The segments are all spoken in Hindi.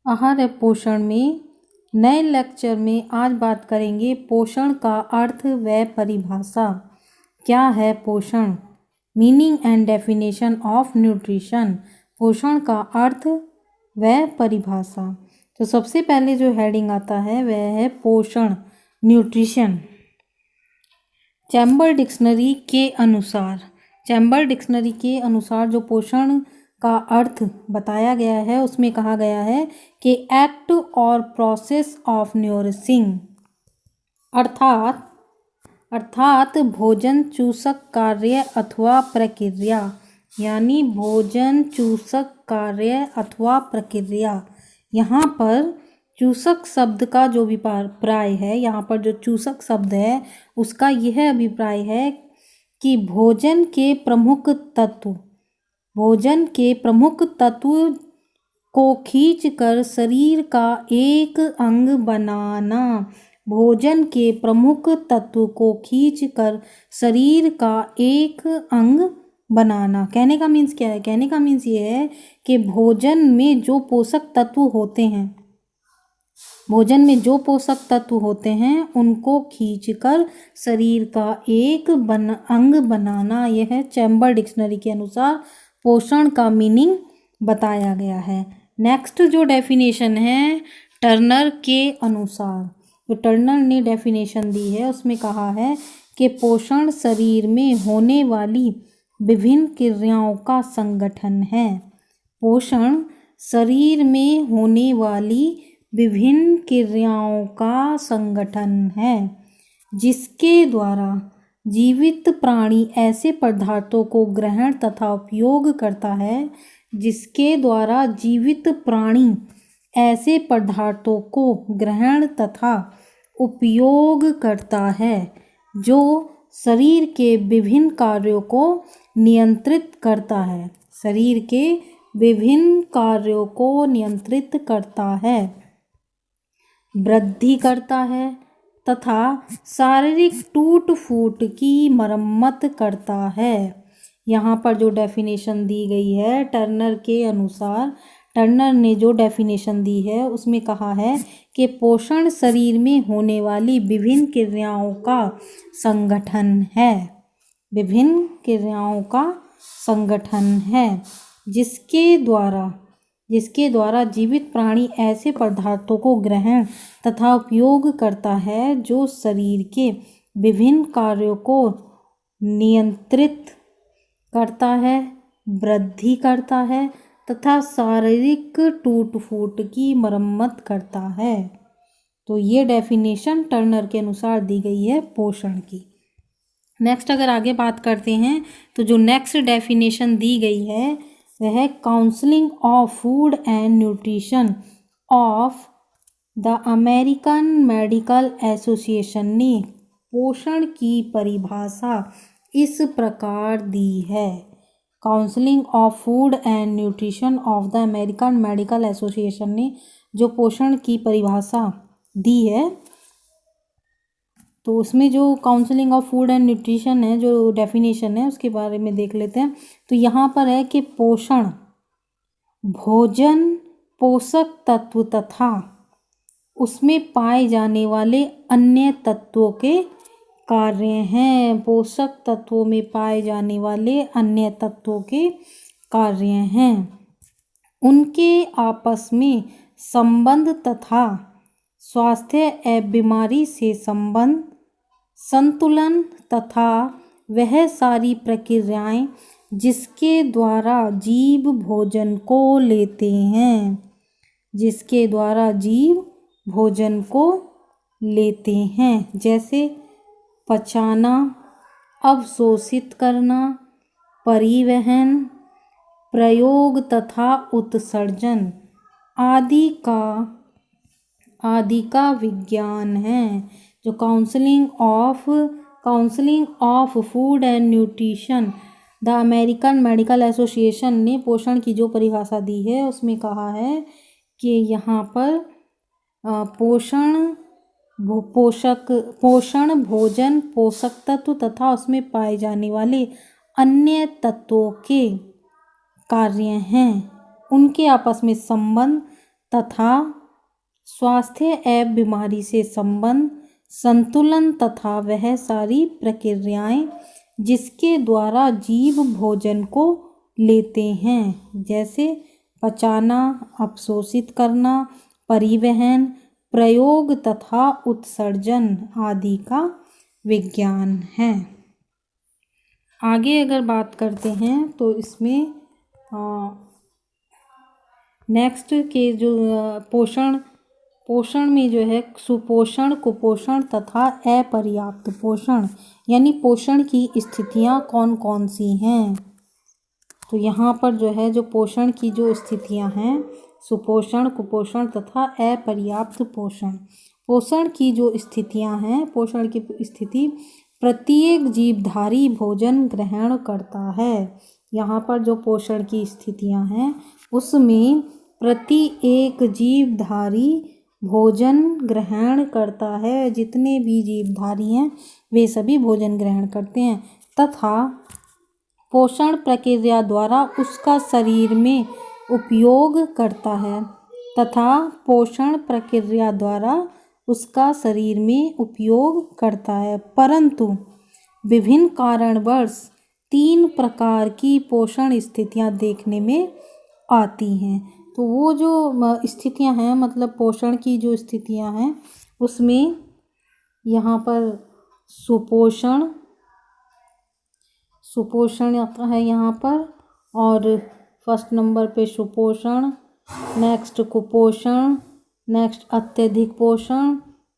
आहार है पोषण में नए लेक्चर में आज बात करेंगे पोषण का अर्थ व परिभाषा। क्या है पोषण? Meaning and definition of nutrition. पोषण का अर्थ व परिभाषा। तो सबसे पहले जो हेडिंग आता है वह है पोषण, न्यूट्रिशन। चैम्बर डिक्शनरी के अनुसार जो पोषण का अर्थ बताया गया है उसमें कहा गया है कि एक्ट और प्रोसेस ऑफ न्यूरिशिंग, अर्थात भोजन चूसक कार्य अथवा प्रक्रिया, यानी भोजन चूसक कार्य अथवा प्रक्रिया। यहाँ पर चूसक शब्द का जो अभिप्राय है, यहाँ पर जो चूसक शब्द है उसका यह अभिप्राय है कि भोजन के प्रमुख तत्व को खींचकर शरीर का एक अंग बनाना। भोजन के प्रमुख तत्व को खींचकर शरीर का एक अंग बनाना। कहने का मीन्स क्या है? कहने का मीन्स ये है कि भोजन में जो पोषक तत्व होते हैं उनको खींचकर शरीर का एक अंग बनाना। यह चैम्बर डिक्शनरी के अनुसार पोषण का मीनिंग बताया गया है। नेक्स्ट जो डेफिनेशन है टर्नर के अनुसार, जो टर्नर ने डेफिनेशन दी है उसमें कहा है कि पोषण शरीर में होने वाली विभिन्न क्रियाओं का संगठन है। पोषण शरीर में होने वाली विभिन्न क्रियाओं का संगठन है जिसके द्वारा जीवित प्राणी ऐसे पदार्थों को ग्रहण तथा उपयोग करता है जो शरीर के विभिन्न कार्यों को नियंत्रित करता है, वृद्धि करता है तथा शारीरिक टूट फूट की मरम्मत करता है। यहाँ पर जो डेफिनेशन दी गई है टर्नर के अनुसार, टर्नर ने जो डेफिनेशन दी है उसमें कहा है कि पोषण शरीर में होने वाली विभिन्न क्रियाओं का संगठन है जिसके द्वारा जीवित प्राणी ऐसे पदार्थों को ग्रहण तथा उपयोग करता है जो शरीर के विभिन्न कार्यों को नियंत्रित करता है, वृद्धि करता है तथा शारीरिक टूट फूट की मरम्मत करता है। तो ये डेफिनेशन टर्नर के अनुसार दी गई है पोषण की। नेक्स्ट अगर आगे बात करते हैं तो जो नेक्स्ट डेफिनेशन दी गई है वह है counselling of food and nutrition of the American medical association ने पोषण की परिभाषा इस प्रकार दी है। Counselling of food and nutrition of the American medical association ने जो पोषण की परिभाषा दी है तो उसमें जो counselling of food and nutrition है, जो डेफिनेशन है उसके बारे में देख लेते हैं। तो यहाँ पर है कि पोषण भोजन पोषक तत्व तथा उसमें पाए जाने वाले अन्य तत्वों के कार्य हैं। पोषक तत्वों में पाए जाने वाले अन्य तत्वों के कार्य हैं, उनके आपस में संबंध तथा स्वास्थ्य एवं बीमारी से संबंध, संतुलन तथा वह सारी प्रक्रियाएं जिसके द्वारा जीव भोजन को लेते हैं, जैसे पचाना, अवशोषित करना, परिवहन, प्रयोग तथा उत्सर्जन आदि का विज्ञान है। जो counselling of food and nutrition the American medical association ने पोषण की जो परिभाषा दी है उसमें कहा है कि यहाँ पर पोषण भोजन पोषक तत्व तथा उसमें पाए जाने वाले अन्य तत्वों के कार्य हैं, उनके आपस में संबंध तथा स्वास्थ्य एवं बीमारी से संबंध, संतुलन तथा वह सारी प्रक्रियाएं जिसके द्वारा जीव भोजन को लेते हैं, जैसे पचाना, अवशोषित करना, परिवहन, प्रयोग तथा उत्सर्जन आदि का विज्ञान है। आगे अगर बात करते हैं तो इसमें नेक्स्ट के जो पोषण में जो है सुपोषण, कुपोषण तथा अपर्याप्त पोषण, यानी पोषण की स्थितियां कौन कौन सी हैं। तो यहाँ पर जो है जो पोषण की जो स्थितियां हैं, सुपोषण, कुपोषण तथा अपर्याप्त पोषण। पोषण की जो स्थितियां हैं, पोषण की स्थिति प्रत्येक जीवधारी भोजन ग्रहण करता है। यहाँ पर जो पोषण की स्थितियां हैं उसमें प्रत्येक जीवधारी भोजन ग्रहण करता है। जितने भी जीवधारी हैं वे सभी भोजन ग्रहण करते हैं तथा पोषण प्रक्रिया द्वारा उसका शरीर में उपयोग करता है परंतु विभिन्न कारणवश 3 प्रकार की पोषण स्थितियां देखने में आती हैं। तो वो जो स्थितियां हैं, मतलब पोषण की जो स्थितियां हैं उसमें यहाँ पर सुपोषण आता है यहाँ पर, और फर्स्ट नंबर पे सुपोषण, नेक्स्ट कुपोषण, नेक्स्ट अत्यधिक पोषण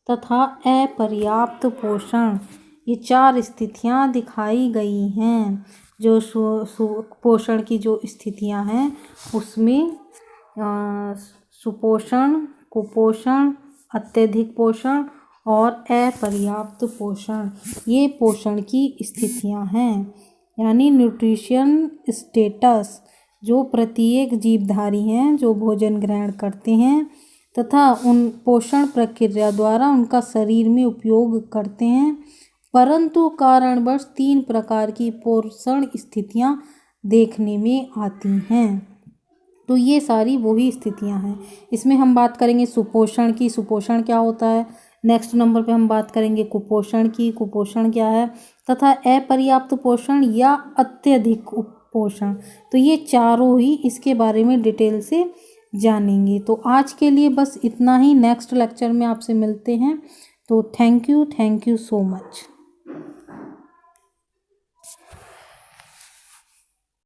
तथा अपर्याप्त पोषण। ये 4 स्थितियां दिखाई गई हैं। जो पोषण की जो स्थितियां हैं उसमें सुपोषण, कुपोषण, अत्यधिक पोषण और अपर्याप्त पोषण, ये पोषण की स्थितियां हैं। यानी न्यूट्रिशन स्टेटस जो प्रत्येक जीवधारी हैं जो भोजन ग्रहण करते हैं तथा उन पोषण प्रक्रिया द्वारा उनका शरीर में उपयोग करते हैं, परंतु कारणवश 3 प्रकार की पोषण स्थितियां देखने में आती हैं। तो ये सारी वही स्थितियां हैं। इसमें हम बात करेंगे सुपोषण की, सुपोषण क्या होता है। नेक्स्ट नंबर पे हम बात करेंगे कुपोषण की, कुपोषण क्या है, तथा अपर्याप्त पोषण या अत्यधिक पोषण। तो ये चारों ही इसके बारे में डिटेल से जानेंगे। तो आज के लिए बस इतना ही। नेक्स्ट लेक्चर में आपसे मिलते हैं। तो थैंक यू सो मच।